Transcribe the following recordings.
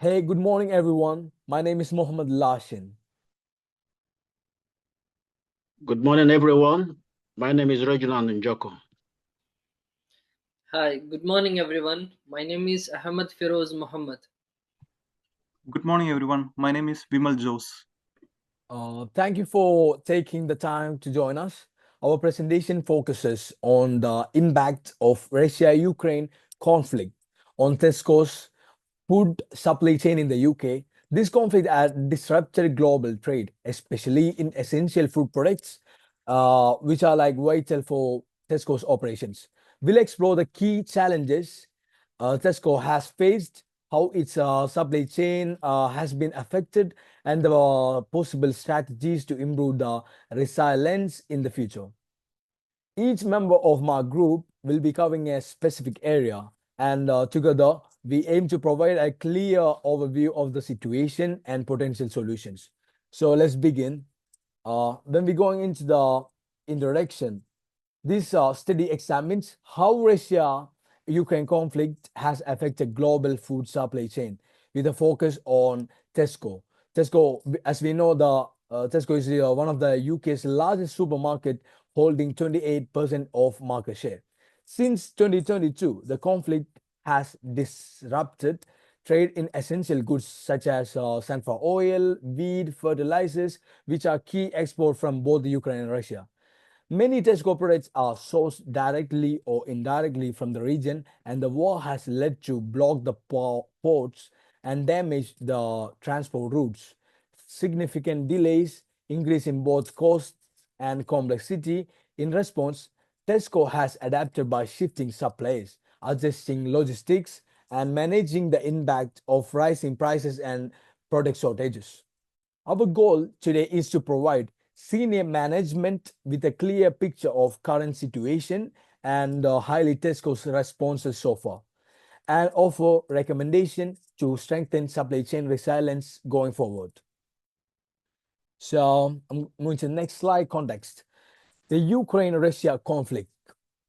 Hey, good morning, everyone. My name is Mohammed Lashin. Good morning, everyone. My name is Reginald Njoko. Hi, good morning everyone. My name is Ahmed Firoz Muhammad. Good morning, everyone. My name is Vimal Jose. Thank you for taking the time to join us. Our presentation focuses on the impact of Russia-Ukraine conflict on Tesco's food supply chain in the UK. This conflict has disrupted global trade, especially in essential food products, which are like vital for Tesco's operations. We'll explore the key challenges Tesco has faced, how its supply chain has been affected, and the possible strategies to improve the resilience in the future. Each member of my group will be covering a specific area, and together we aim to provide a clear overview of the situation and potential solutions. So let's begin. When we're going into the introduction, this study examines how Russia-Ukraine conflict has affected global food supply chain with a focus on Tesco. Tesco, as we know, the Tesco is one of the UK's largest supermarket, holding 28% of market share. Since 2022, the conflict has disrupted trade in essential goods such as sunflower oil, wheat, fertilizers, which are key export from both Ukraine and Russia. Many Tesco products are sourced directly or indirectly from the region, and the war has led to block the ports and damage the transport routes. Significant delays, increase in both costs and complexity. In response, Tesco has adapted by shifting supplies, adjusting logistics, and managing the impact of rising prices and product shortages. Our goal today is to provide senior management with a clear picture of current situation and highly Tesco's responses so far, and offer recommendation to strengthen supply chain resilience going forward. So I'm moving to the next slide. Context: the Ukraine-Russia conflict,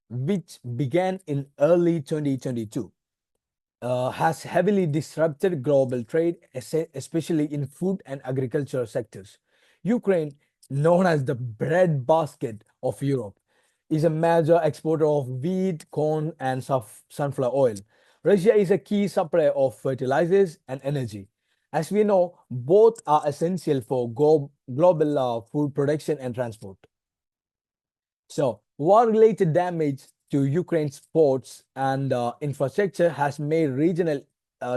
which began in early 2022, has heavily disrupted global trade, especially in food and agriculture sectors. Ukraine, known as the breadbasket of Europe, is a major exporter of wheat, corn, and sunflower oil. Russia is a key supplier of fertilizers and energy. As we know, both are essential for global food production and transport. So, war-related damage to Ukraine's ports and infrastructure has made regional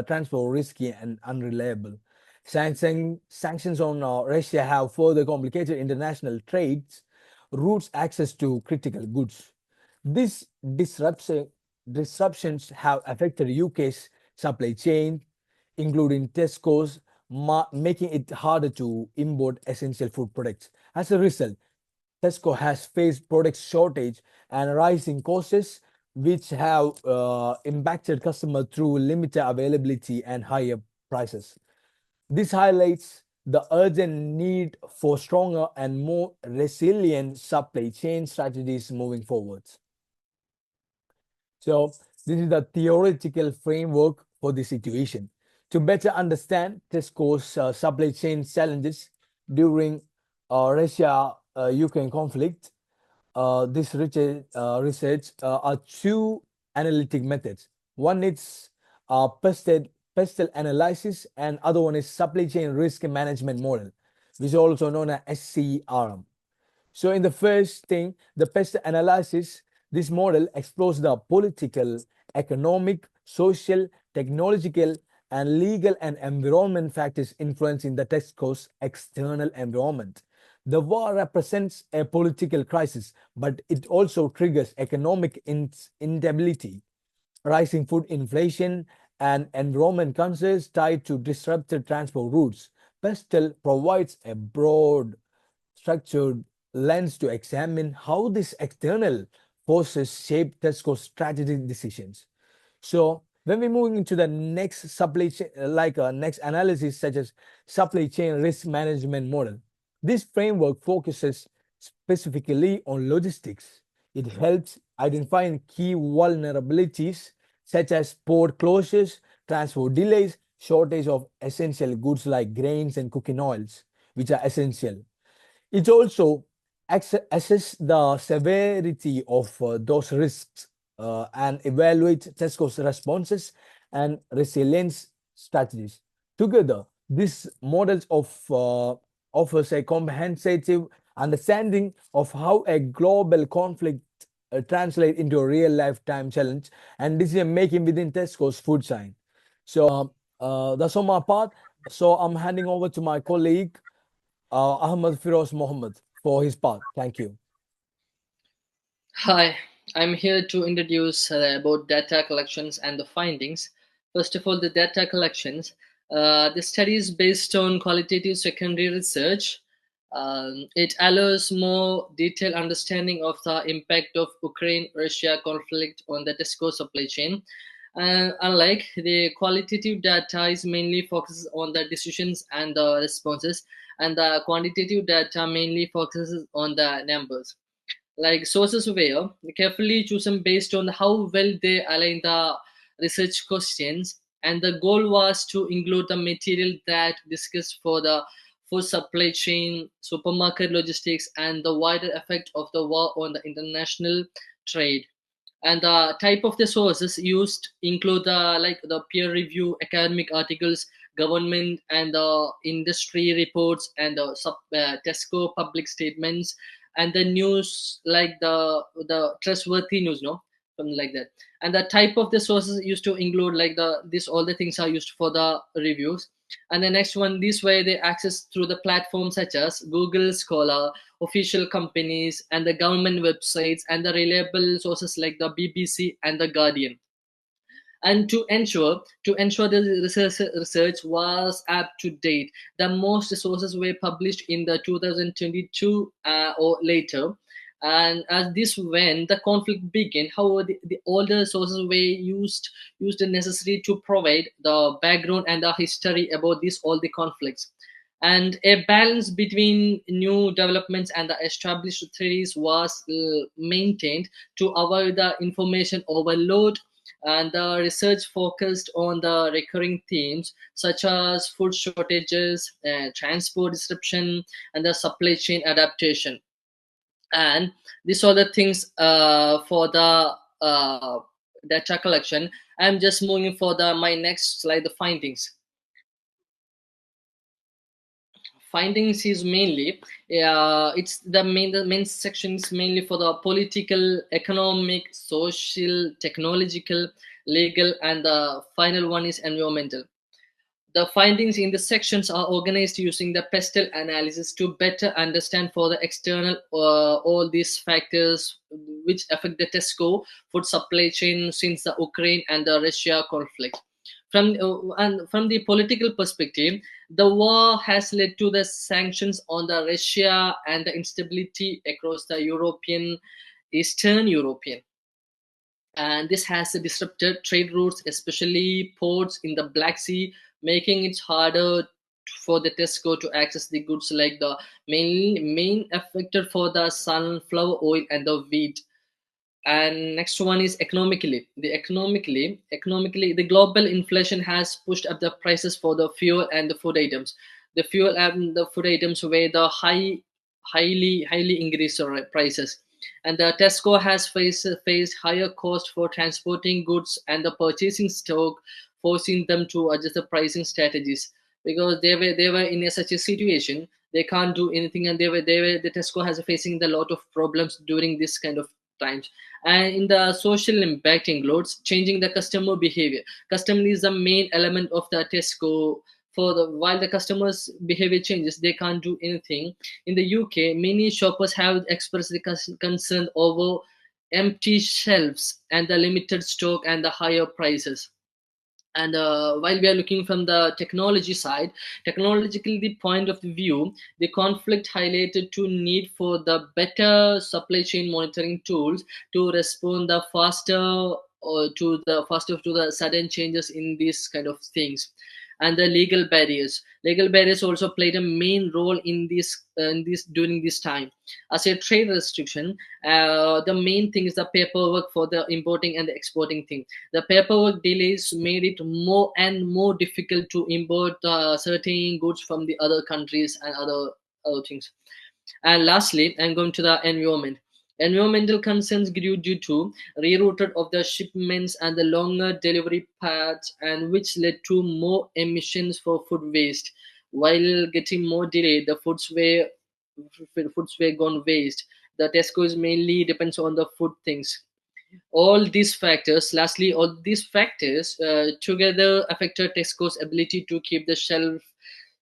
transport risky and unreliable. Sanctions on Russia have further complicated international trades routes access to critical goods. These disruptions have affected UK's supply chain, including Tesco's, making it harder to import essential food products. As a result, Tesco has faced product shortage and rising costs, which have impacted customers through limited availability and higher prices. This highlights the urgent need for stronger and more resilient supply chain strategies moving forward. So, this is the theoretical framework for the situation. To better understand Tesco's supply chain challenges during Russia-Ukraine conflict, this research are two analytic methods. One is pestle analysis, and other one is supply chain risk management model, which is also known as SCRM. So in the first thing, the pest analysis, this model explores the political, economic, social, technological, and legal and environment factors influencing the Tesco's external environment. The war represents a political crisis, but it also triggers economic instability, rising food inflation, and environment concerns tied to disrupted transport routes. Pestle provides a broad, structured lens to examine how these external forces shape Tesco's strategic decisions. So when we move into the next supply chain, next analysis, such as supply chain risk management model, this framework focuses specifically on logistics. It helps identify key vulnerabilities such as port closures, transport delays, shortage of essential goods like grains and cooking oils, which are essential. It also assess the severity of those risks and evaluate Tesco's responses and resilience strategies. Together, these models offers a comprehensive understanding of how a global conflict translate into a real lifetime challenge and decision making within Tesco's food chain. So that's on my part. So I'm handing over to my colleague Ahmed Firoz Mohammed for his part. Thank you. Hi, I'm here to introduce about data collections and the findings. First of all, the data collections. The study is based on qualitative secondary research. It allows more detailed understanding of the impact of Ukraine-Russia conflict on the Tesco supply chain. Unlike the qualitative data is mainly focuses on the decisions and the responses, and the quantitative data mainly focuses on the numbers. Like sources were carefully chosen based on how well they align the research questions, and the goal was to include the material that discussed for the food supply chain, supermarket logistics, and the wider effect of the war on the international trade. And the type of the sources used include the like the peer review academic articles, government and the industry reports, and the Tesco public statements, and the news like the trustworthy news, no, something like that. And the type of the sources used to include like the this all the things are used for the reviews. And the next one, this way they access through the platforms such as Google Scholar, official companies, and the government websites, and the reliable sources like the BBC and the Guardian. And to ensure the research was up to date, the most sources were published in the 2022 or later. And as this when the conflict began, however, the older sources were used necessary to provide the background and the history about this all the conflicts. And a balance between new developments and the established theories was maintained to avoid the information overload. And the research focused on the recurring themes such as food shortages, transport disruption, and the supply chain adaptation. And these are the things for the data collection. I'm just moving for the my next slide, the findings is mainly it's the main section is mainly for the political, economic, social, technological, legal, and the final one is environmental. The findings in the sections are organized using the pestle analysis to better understand for the external all these factors which affect the Tesco food supply chain since the Ukraine and the Russia conflict. From the political perspective, the war has led to the sanctions on the Russia and the instability across the Eastern European, and this has disrupted trade routes, especially ports in the Black Sea, making it harder for the Tesco to access the goods like the main affected for the sunflower oil and the wheat. And next one is economically the global inflation has pushed up the prices for the fuel and the food items. The fuel and the food items were the highly increased prices, and the Tesco has faced higher cost for transporting goods and the purchasing stock, forcing them to adjust the pricing strategies because they were in such a situation they can't do anything, and they were the Tesco has facing a lot of problems during this kind of times. And in the social impact includes changing the customer behavior. Customer is the main element of the Tesco. For the while the customers behavior changes, they can't do anything. In the UK, many shoppers have expressed the concern over empty shelves and the limited stock and the higher prices. And while we are looking from the technology side, technologically the point of view, the conflict highlighted to need for the better supply chain monitoring tools to respond the faster or to the sudden changes in these kind of things. and the legal barriers. Legal barriers also played a main role in this during this time. As a trade restriction, the main thing is the paperwork for the importing and the exporting thing. The paperwork delays made it more and more difficult to import certain goods from the other countries and other things. And lastly, I'm going to the environment. Environmental concerns grew due to rerouted of the shipments and the longer delivery paths, and which led to more emissions for food waste. While getting more delayed, the foods were gone waste. The Tesco's mainly depends on the food things. All these factors together affected Tesco's ability to keep the shelf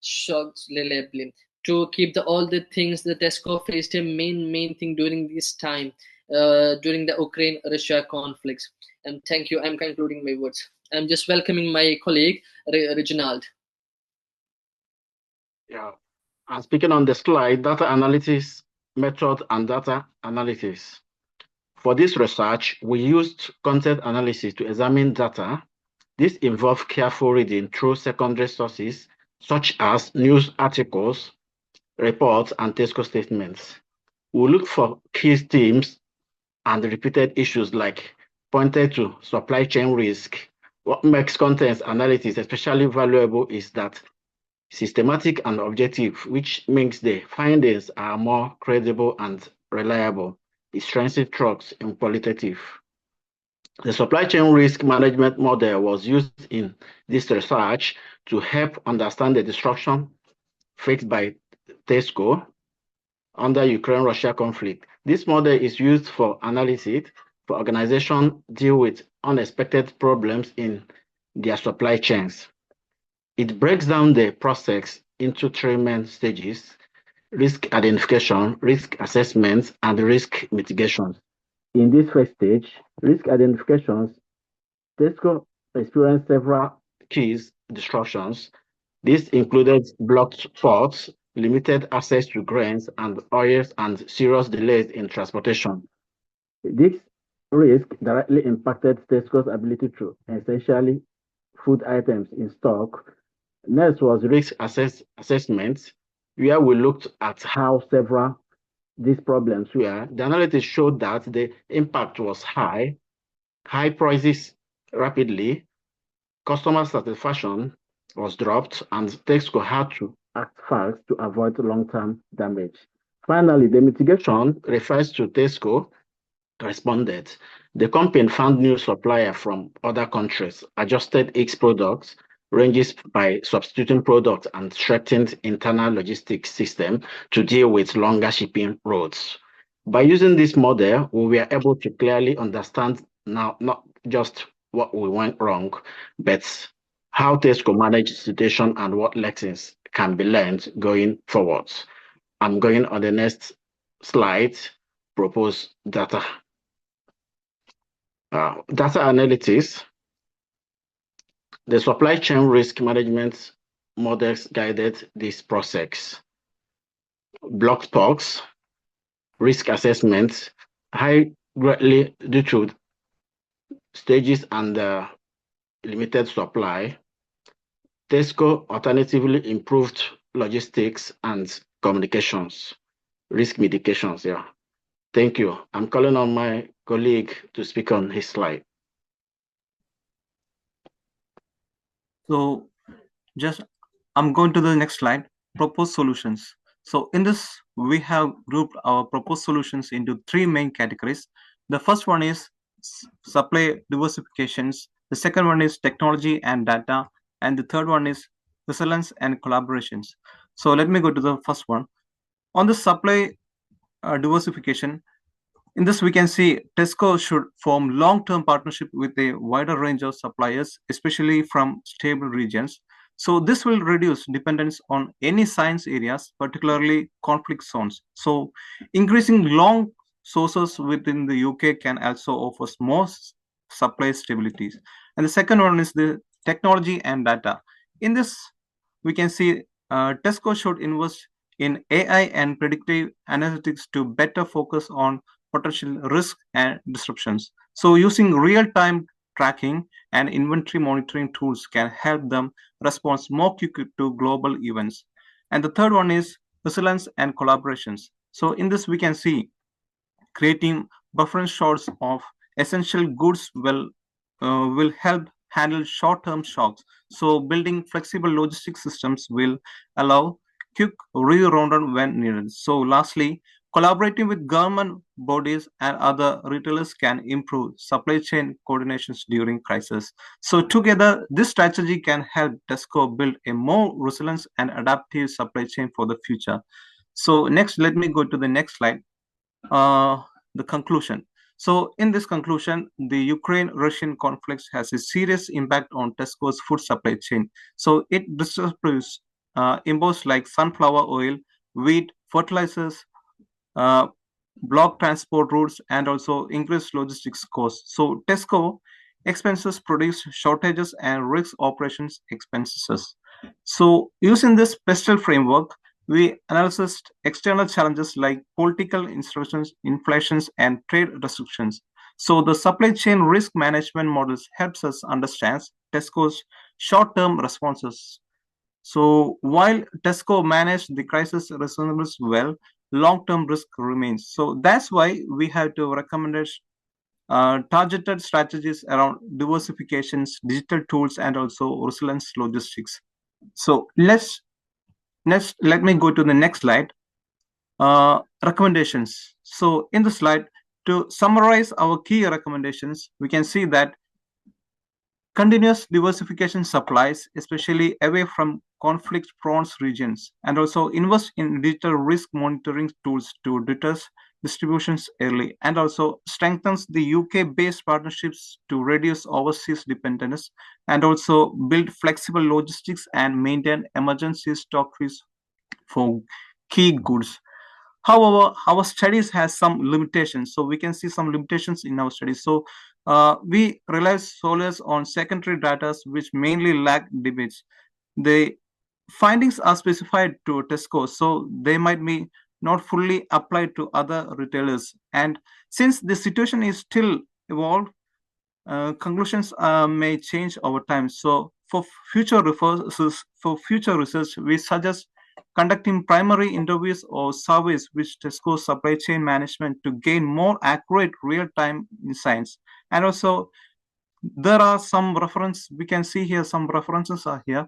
stocks reliably. To keep all the things, the Tesco faced a main thing during this time, during the Ukraine-Russia conflicts. And thank you. I'm concluding my words. I'm just welcoming my colleague Reginald. Yeah. And speaking on the slide, data analysis method and data analysis. For this research, we used content analysis to examine data. This involved careful reading through secondary sources such as news articles, reports, and Tesco statements. We look for key themes and repeated issues like pointed to supply chain risk. What makes content analysis especially valuable is that systematic and objective, which means the findings are more credible and reliable. It strengthens trust in qualitative. The supply chain risk management model was used in this research to help understand the disruption faced by Tesco under Ukraine-Russia conflict. This model is used for analysis for organizations deal with unexpected problems in their supply chains. It breaks down the process into three main stages: risk identification, risk assessment, and risk mitigation. In this first stage, risk identifications, Tesco experienced several key disruptions. This included blocked ports, limited access to grains and oils, and serious delays in transportation. This risk directly impacted Tesco's ability to essentially food items in stock. Next was risk assessment, where we looked at how several these problems were. The analysis showed that the impact was high prices rapidly, customer satisfaction was dropped, and Tesco had to act fast to avoid long-term damage. Finally, the mitigation refers to Tesco responded. The company found new supplier from other countries, adjusted its products ranges by substituting products, and strengthened internal logistics system to deal with longer shipping routes. By using this model, we were able to clearly understand now not just what we went wrong, but how Tesco managed the situation and what lessons can be learned going forward. I'm going on the next slide, propose data. Data analytics. The supply chain risk management models guided this process. Block stocks, risk assessment, high greatly due to stages and limited supply. Tesco alternatively improved logistics and communications, risk mitigations. Yeah. Thank you. I'm calling on my colleague to speak on his slide. So I'm going to the next slide, proposed solutions. So in this, we have grouped our proposed solutions into three main categories. The first one is supply diversifications. The second one is technology and data. And the third one is resilience and collaborations. So let me go to the first one. On the supply diversification, in this, we can see Tesco should form long-term partnership with a wider range of suppliers, especially from stable regions. So this will reduce dependence on any science areas, particularly conflict zones. So increasing long sources within the UK can also offer more supply stabilities. And the second one is the technology and data. In this, we can see Tesco should invest in AI and predictive analytics to better focus on potential risk and disruptions. So using real-time tracking, and inventory monitoring tools can help them respond more quickly to global events. And the third one is resilience and collaborations. So in this we can see creating buffer stores of essential goods will help handle short-term shocks. So building flexible logistics systems will allow quick rerouting when needed. So lastly, collaborating with government bodies and other retailers can improve supply chain coordinations during crisis. So together, this strategy can help Tesco build a more resilient and adaptive supply chain for the future. So next, let me go to the next slide, uh, the conclusion. So, in this conclusion, the Ukraine-Russian conflict has a serious impact on Tesco's food supply chain. So, it disrupts imports like sunflower oil, wheat, fertilizers, uh, block transport routes, and also increased logistics costs. So, Tesco expenses produce shortages and risk operations expenses. So, using this pestle framework, we analyzed external challenges like political institutions, inflations, and trade restrictions. So the supply chain risk management models helps us understand Tesco's short-term responses. So while Tesco managed the crisis reasonably well, long-term risk remains. So that's why we have to recommend targeted strategies around diversifications, digital tools, and also resilience logistics. So let me go to the next slide. Recommendations. So in the slide, to summarize our key recommendations, we can see that continuous diversification supplies, especially away from conflict-prone regions, and also invest in digital risk monitoring tools to deter distributions early, and also strengthens the UK-based partnerships to reduce overseas dependence, and also build flexible logistics and maintain emergency stocks for key goods. However, our studies has some limitations, so we can see some limitations in our studies. So we rely solely on secondary data which mainly lack debates. The findings are specified to Tesco, so they might be not fully applied to other retailers. And since the situation is still evolved, conclusions may change over time. So for future research, we suggest conducting primary interviews or surveys with Tesco supply chain management to gain more accurate real-time insights. And also, there are some reference. We can see here some references are here.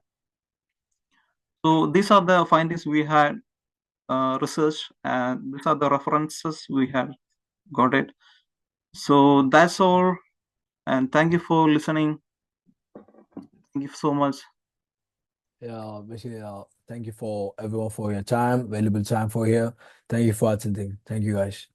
So these are the findings we had researched, and these are the references we have got it. So that's all, and thank you for listening. Thank you so much. Yeah, basically, thank you for everyone for your time, valuable time for here. Thank you for attending. Thank you, guys.